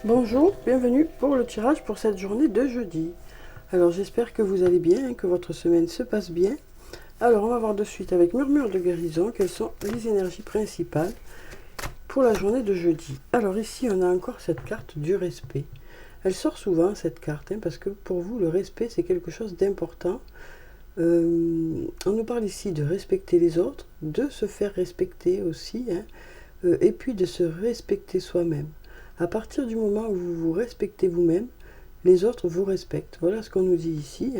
Bonjour, bienvenue pour le tirage pour cette journée de jeudi. Alors j'espère que vous allez bien, que votre semaine se passe bien. Alors on va voir de suite avec Murmure de guérison quelles sont les énergies principales pour la journée de jeudi. Alors ici on a encore cette carte du respect. Elle sort souvent cette carte parce que pour vous le respect c'est quelque chose d'important. On nous parle ici de respecter les autres, de se faire respecter aussi, et puis de se respecter soi-même. À partir du moment où vous vous respectez vous-même, les autres vous respectent. Voilà ce qu'on nous dit ici.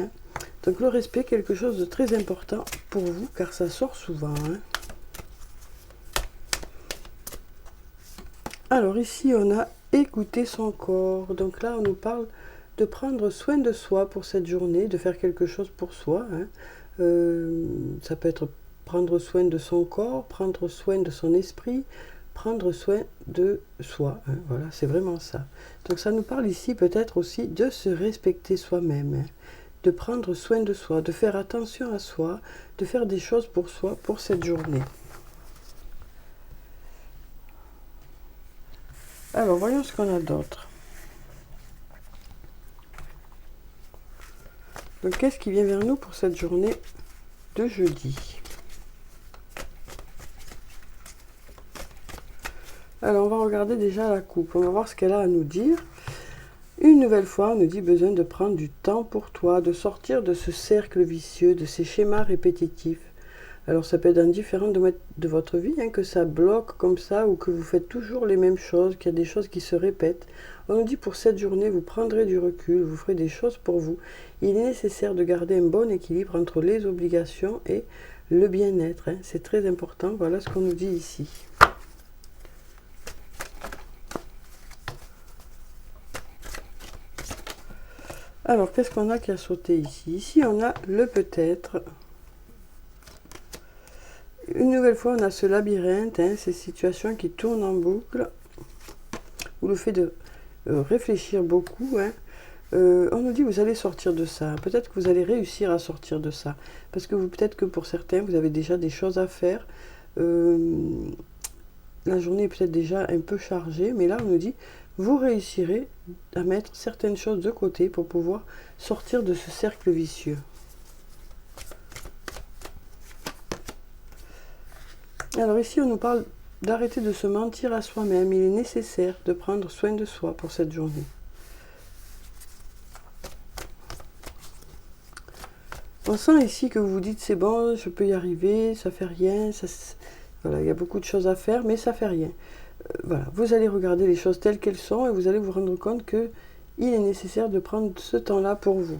Donc le respect, quelque chose de très important pour vous, car ça sort souvent. Alors ici, on a écouter son corps. Donc là, on nous parle de prendre soin de soi pour cette journée, de faire quelque chose pour soi. Ça peut être prendre soin de son corps, prendre soin de son esprit, prendre soin de soi. Voilà, c'est vraiment ça. Donc ça nous parle ici peut-être aussi de se respecter soi-même, de prendre soin de soi, de faire attention à soi, de faire des choses pour soi pour cette journée. Alors, voyons ce qu'on a d'autre. Donc, qu'est-ce qui vient vers nous pour cette journée de jeudi? Alors, on va regarder déjà la coupe. On va voir ce qu'elle a à nous dire. Une nouvelle fois, on nous dit besoin de prendre du temps pour toi, de sortir de ce cercle vicieux, de ces schémas répétitifs. Alors, ça peut être dans différents domaines de votre vie, que ça bloque comme ça, ou que vous faites toujours les mêmes choses, qu'il y a des choses qui se répètent. On nous dit pour cette journée, vous prendrez du recul, vous ferez des choses pour vous. Il est nécessaire de garder un bon équilibre entre les obligations et le bien-être. C'est très important, voilà ce qu'on nous dit ici. Alors, qu'est-ce qu'on a qui a sauté ici? Ici, on a le peut-être. Une nouvelle fois, on a ce labyrinthe, ces situations qui tournent en boucle, ou le fait de réfléchir beaucoup. On nous dit vous allez sortir de ça. Peut-être que vous allez réussir à sortir de ça. Parce que peut-être que pour certains, vous avez déjà des choses à faire. La journée est peut-être déjà un peu chargée, mais là, on nous dit vous réussirez à mettre certaines choses de côté pour pouvoir sortir de ce cercle vicieux. Alors ici, on nous parle d'arrêter de se mentir à soi-même. Il est nécessaire de prendre soin de soi pour cette journée. On sent ici que vous vous dites c'est bon, je peux y arriver, ça fait rien, voilà, il y a beaucoup de choses à faire, mais ça fait rien. Voilà, vous allez regarder les choses telles qu'elles sont et vous allez vous rendre compte que il est nécessaire de prendre ce temps-là pour vous.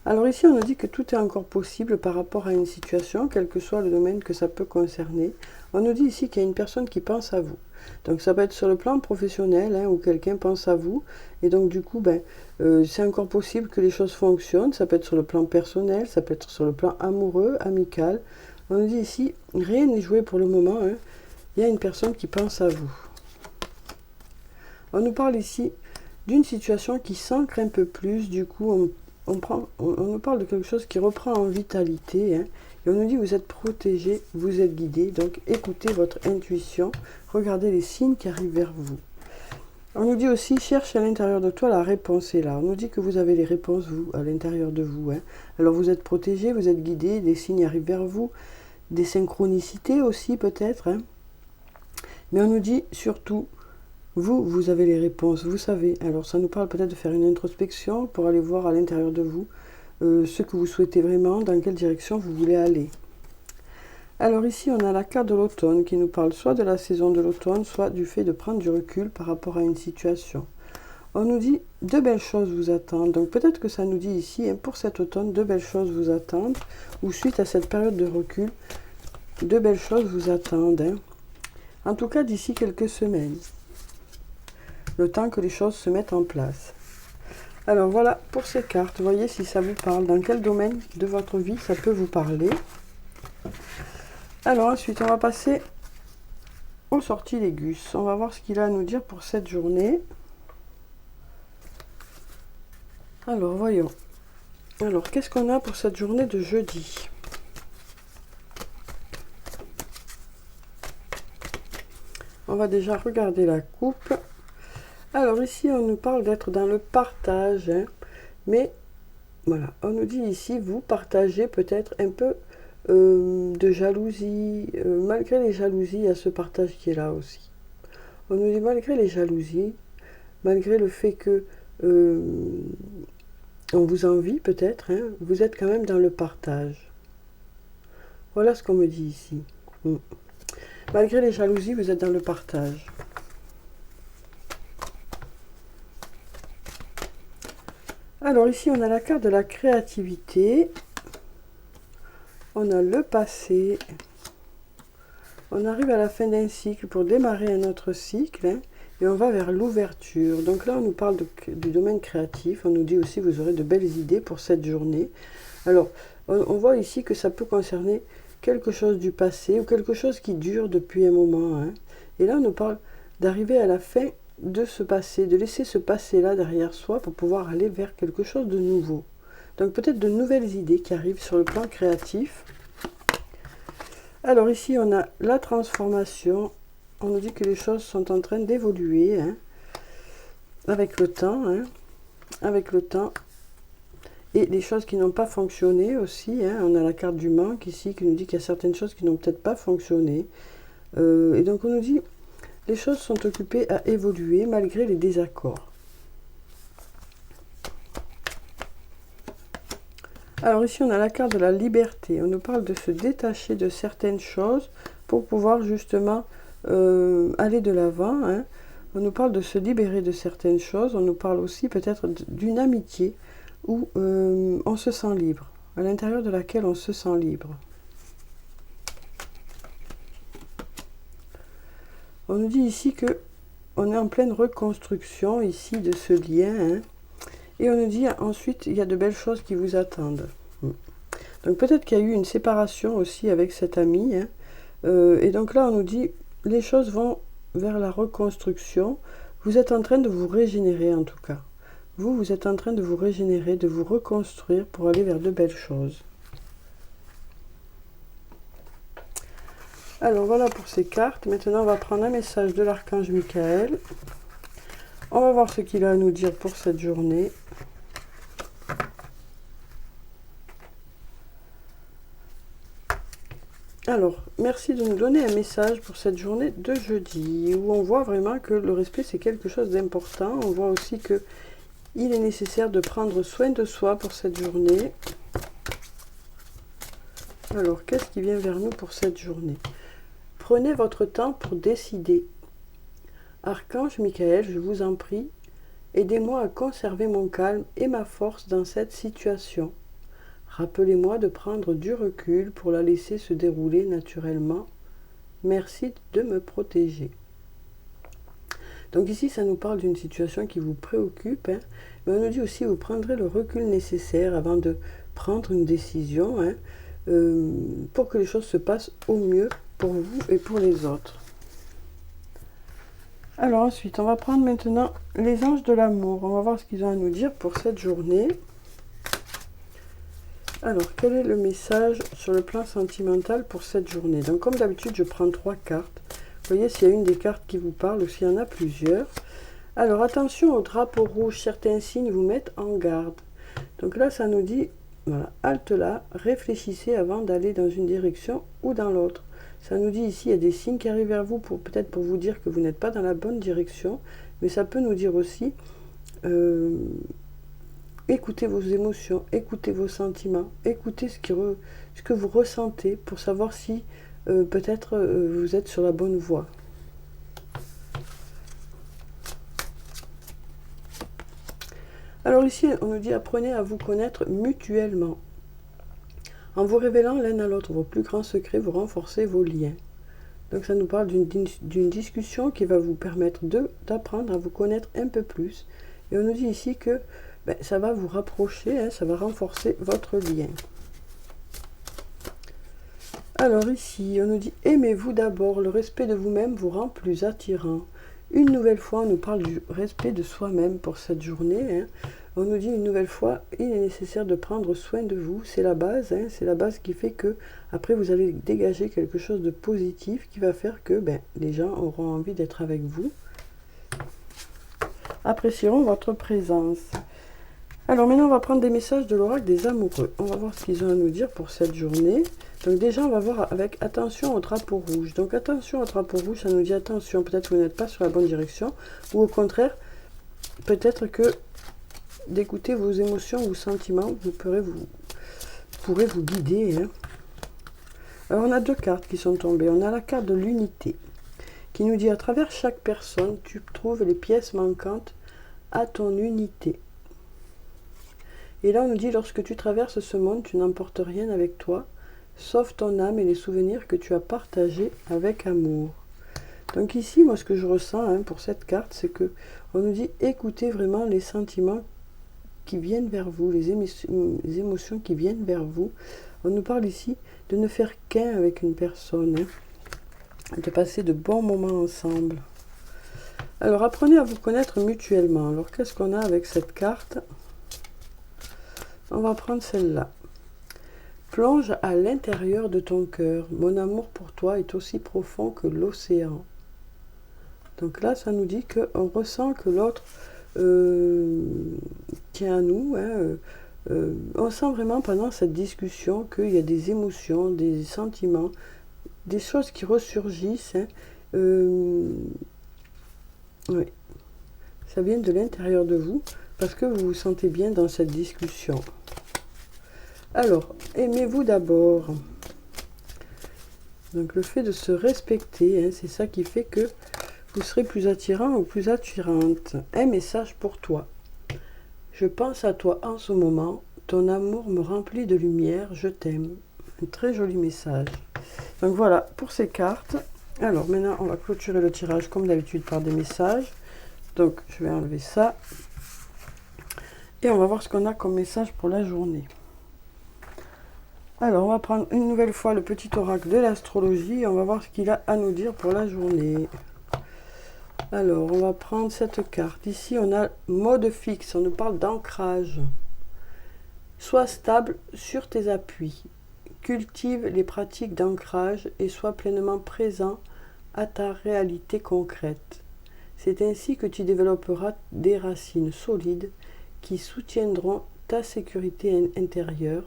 Alors ici, on nous dit que tout est encore possible par rapport à une situation, quel que soit le domaine que ça peut concerner. On nous dit ici qu'il y a une personne qui pense à vous. Donc ça peut être sur le plan professionnel, où quelqu'un pense à vous. Et donc du coup, c'est encore possible que les choses fonctionnent. Ça peut être sur le plan personnel, ça peut être sur le plan amoureux, amical. On nous dit ici, rien n'est joué pour le moment. Il y a une personne qui pense à vous. On nous parle ici d'une situation qui s'ancre un peu plus. Du coup, on nous parle de quelque chose qui reprend en vitalité. Et on nous dit vous êtes protégé, vous êtes guidé. Donc écoutez votre intuition, regardez les signes qui arrivent vers vous. On nous dit aussi cherche à l'intérieur de toi, la réponse est là. On nous dit que vous avez les réponses, vous, à l'intérieur de vous. Alors vous êtes protégé, vous êtes guidé, des signes arrivent vers vous, des synchronicités aussi peut-être. Mais on nous dit surtout vous avez les réponses, vous savez. Alors ça nous parle peut-être de faire une introspection pour aller voir à l'intérieur de vous ce que vous souhaitez vraiment, dans quelle direction vous voulez aller. Alors ici, on a la carte de l'automne qui nous parle soit de la saison de l'automne, soit du fait de prendre du recul par rapport à une situation. On nous dit de belles choses vous attendent. Donc peut-être que ça nous dit ici, pour cet automne, de belles choses vous attendent, ou suite à cette période de recul, de belles choses vous attendent. En tout cas, d'ici quelques semaines. Le temps que les choses se mettent en place. Alors voilà pour ces cartes, voyez si ça vous parle, dans quel domaine de votre vie ça peut vous parler. Alors ensuite on va passer au sortilègus, on va voir ce qu'il a à nous dire pour cette journée. Alors voyons, alors qu'est-ce qu'on a pour cette journée de jeudi? On va déjà regarder la coupe. Alors ici, on nous parle d'être dans le partage, hein, mais voilà, on nous dit ici, vous partagez peut-être un peu de jalousie, malgré les jalousies, il y a ce partage qui est là aussi. On nous dit malgré les jalousies, malgré le fait que on vous envie peut-être, hein, vous êtes quand même dans le partage. Voilà ce qu'on me dit ici. Malgré les jalousies, vous êtes dans le partage. Alors ici, on a la carte de la créativité. On a le passé. On arrive à la fin d'un cycle pour démarrer un autre cycle. Hein, et on va vers l'ouverture. Donc là, on nous parle du domaine créatif. On nous dit aussi que vous aurez de belles idées pour cette journée. Alors, on voit ici que ça peut concerner quelque chose du passé ou quelque chose qui dure depuis un moment. Hein. Et là, on nous parle d'arriver à la fin de ce passé, de laisser ce passé-là derrière soi pour pouvoir aller vers quelque chose de nouveau. Donc peut-être de nouvelles idées qui arrivent sur le plan créatif. Alors ici, on a la transformation. On nous dit que les choses sont en train d'évoluer hein, avec le temps. Hein, avec le temps. Et les choses qui n'ont pas fonctionné aussi. Hein, on a la carte du manque ici qui nous dit qu'il y a certaines choses qui n'ont peut-être pas fonctionné. Et donc on nous dit les choses sont occupées à évoluer malgré les désaccords. Alors ici, on a la carte de la liberté. On nous parle de se détacher de certaines choses pour pouvoir justement aller de l'avant. Hein. On nous parle de se libérer de certaines choses. On nous parle aussi peut-être d'une amitié où on se sent libre, à l'intérieur de laquelle on se sent libre. On nous dit ici que on est en pleine reconstruction ici de ce lien. Hein, et on nous dit ensuite, il y a de belles choses qui vous attendent. Donc peut-être qu'il y a eu une séparation aussi avec cet ami. Hein, et donc là, on nous dit, les choses vont vers la reconstruction. Vous êtes en train de vous régénérer en tout cas. Vous êtes en train de vous régénérer, de vous reconstruire pour aller vers de belles choses. Alors voilà pour ces cartes. Maintenant, on va prendre un message de l'archange Michael. On va voir ce qu'il a à nous dire pour cette journée. Alors, merci de nous donner un message pour cette journée de jeudi, où on voit vraiment que le respect, c'est quelque chose d'important. On voit aussi que il est nécessaire de prendre soin de soi pour cette journée. Alors, qu'est-ce qui vient vers nous pour cette journée? Prenez votre temps pour décider. Archange Michael, je vous en prie, aidez-moi à conserver mon calme et ma force dans cette situation. Rappelez-moi de prendre du recul pour la laisser se dérouler naturellement. Merci de me protéger. Donc ici, ça nous parle d'une situation qui vous préoccupe, hein, mais on nous dit aussi que vous prendrez le recul nécessaire avant de prendre une décision, hein, pour que les choses se passent au mieux pour vous et pour les autres. Alors ensuite, on va prendre maintenant les anges de l'amour. On va voir ce qu'ils ont à nous dire pour cette journée. Alors, quel est le message sur le plan sentimental pour cette journée? Donc comme d'habitude, je prends 3 cartes. Vous voyez s'il y a une des cartes qui vous parle ou s'il y en a plusieurs. Alors attention au drapeau rouge, certains signes vous mettent en garde. Donc là, ça nous dit, voilà, halte là, réfléchissez avant d'aller dans une direction ou dans l'autre. Ça nous dit ici, il y a des signes qui arrivent vers vous, peut-être pour vous dire que vous n'êtes pas dans la bonne direction, mais ça peut nous dire aussi, écoutez vos émotions, écoutez vos sentiments, écoutez ce que vous ressentez pour savoir si peut-être vous êtes sur la bonne voie. Alors ici, on nous dit apprenez à vous connaître mutuellement. En vous révélant l'un à l'autre vos plus grands secrets, vous renforcez vos liens. Donc ça nous parle d'une discussion qui va vous permettre d'apprendre à vous connaître un peu plus. Et on nous dit ici que ça va vous rapprocher, hein, ça va renforcer votre lien. Alors ici, on nous dit aimez-vous d'abord, le respect de vous-même vous rend plus attirant. Une nouvelle fois, on nous parle du respect de soi-même pour cette journée. Hein. On nous dit une nouvelle fois, il est nécessaire de prendre soin de vous. C'est la base, hein, c'est la base qui fait que après vous allez dégager quelque chose de positif qui va faire que les gens auront envie d'être avec vous. apprécieront votre présence. Alors maintenant, on va prendre des messages de l'oracle des amoureux. On va voir ce qu'ils ont à nous dire pour cette journée. Donc déjà, on va voir avec attention au drapeau rouge. Donc attention au drapeau rouge, ça nous dit attention, peut-être que vous n'êtes pas sur la bonne direction. Ou au contraire, peut-être que d'écouter vos émotions ou sentiments, vous pourrez vous guider. Hein. Alors on a deux cartes qui sont tombées. On a la carte de l'unité, qui nous dit à travers chaque personne, tu trouves les pièces manquantes à ton unité. Et là, on nous dit, lorsque tu traverses ce monde, tu n'emportes rien avec toi, sauf ton âme et les souvenirs que tu as partagés avec amour. Donc ici, moi, ce que je ressens hein, pour cette carte, c'est que on nous dit, écoutez vraiment les sentiments qui viennent vers vous, les émotions qui viennent vers vous. On nous parle ici de ne faire qu'un avec une personne, hein, de passer de bons moments ensemble. Alors, apprenez à vous connaître mutuellement. Alors, qu'est-ce qu'on a avec cette carte ? On va prendre celle-là. Plonge à l'intérieur de ton cœur. Mon amour pour toi est aussi profond que l'océan. Donc là, ça nous dit qu'on ressent que l'autre tient à nous. Hein, on sent vraiment pendant cette discussion qu'il y a des émotions, des sentiments, des choses qui ressurgissent. Hein, oui. Ça vient de l'intérieur de vous parce que vous vous sentez bien dans cette discussion. Alors, aimez-vous d'abord. Donc le fait de se respecter, hein, c'est ça qui fait que vous serez plus attirant ou plus attirante. Un message pour toi. Je pense à toi en ce moment. Ton amour me remplit de lumière. Je t'aime. Un très joli message. Donc voilà pour ces cartes. Alors maintenant, on va clôturer le tirage comme d'habitude par des messages. Donc je vais enlever ça. Et on va voir ce qu'on a comme message pour la journée. Alors, on va prendre une nouvelle fois le petit oracle de l'astrologie et on va voir ce qu'il a à nous dire pour la journée. Alors, on va prendre cette carte. Ici, on a mode fixe. On nous parle d'ancrage. Sois stable sur tes appuis. Cultive les pratiques d'ancrage et sois pleinement présent à ta réalité concrète. C'est ainsi que tu développeras des racines solides qui soutiendront ta sécurité intérieure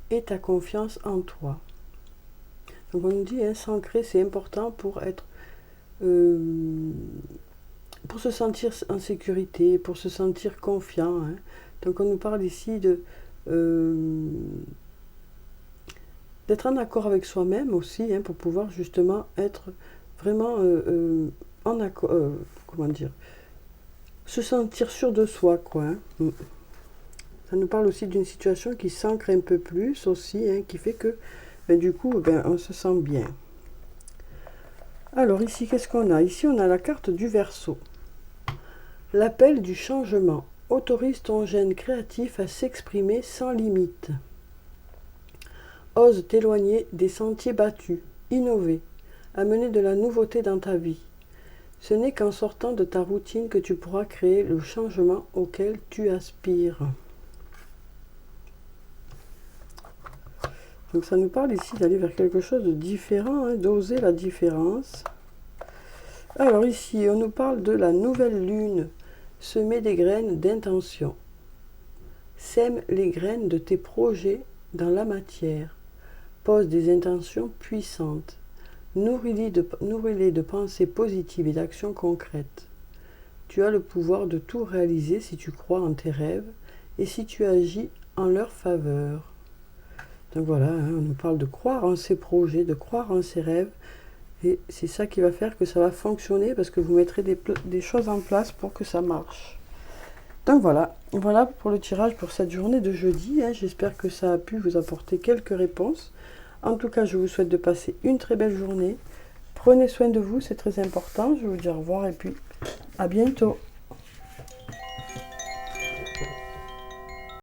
et ta confiance en toi. Donc on nous dit, hein, s'ancrer, c'est important pour être, pour se sentir en sécurité, pour se sentir confiant. Hein. Donc on nous parle ici de d'être en accord avec soi-même aussi, hein, pour pouvoir justement être vraiment en accord, comment dire, se sentir sûr de soi, quoi. Hein. Ça nous parle aussi d'une situation qui s'ancre un peu plus aussi, hein, qui fait que du coup, on se sent bien. Alors ici, qu'est-ce qu'on a? Ici, on a la carte du Verseau. L'appel du changement autorise ton gène créatif à s'exprimer sans limite. Ose t'éloigner des sentiers battus, innover, amener de la nouveauté dans ta vie. Ce n'est qu'en sortant de ta routine que tu pourras créer le changement auquel tu aspires. Donc ça nous parle ici d'aller vers quelque chose de différent, hein, d'oser la différence. Alors ici, on nous parle de la nouvelle lune, semer des graines d'intention. Sème les graines de tes projets dans la matière. Pose des intentions puissantes. Nourris-les de pensées positives et d'actions concrètes. Tu as le pouvoir de tout réaliser si tu crois en tes rêves et si tu agis en leur faveur. Donc voilà, hein, on nous parle de croire en ses projets, de croire en ses rêves. Et c'est ça qui va faire que ça va fonctionner parce que vous mettrez des choses en place pour que ça marche. Donc voilà pour le tirage pour cette journée de jeudi. Hein. J'espère que ça a pu vous apporter quelques réponses. En tout cas, je vous souhaite de passer une très belle journée. Prenez soin de vous, c'est très important. Je vous dis au revoir et puis à bientôt.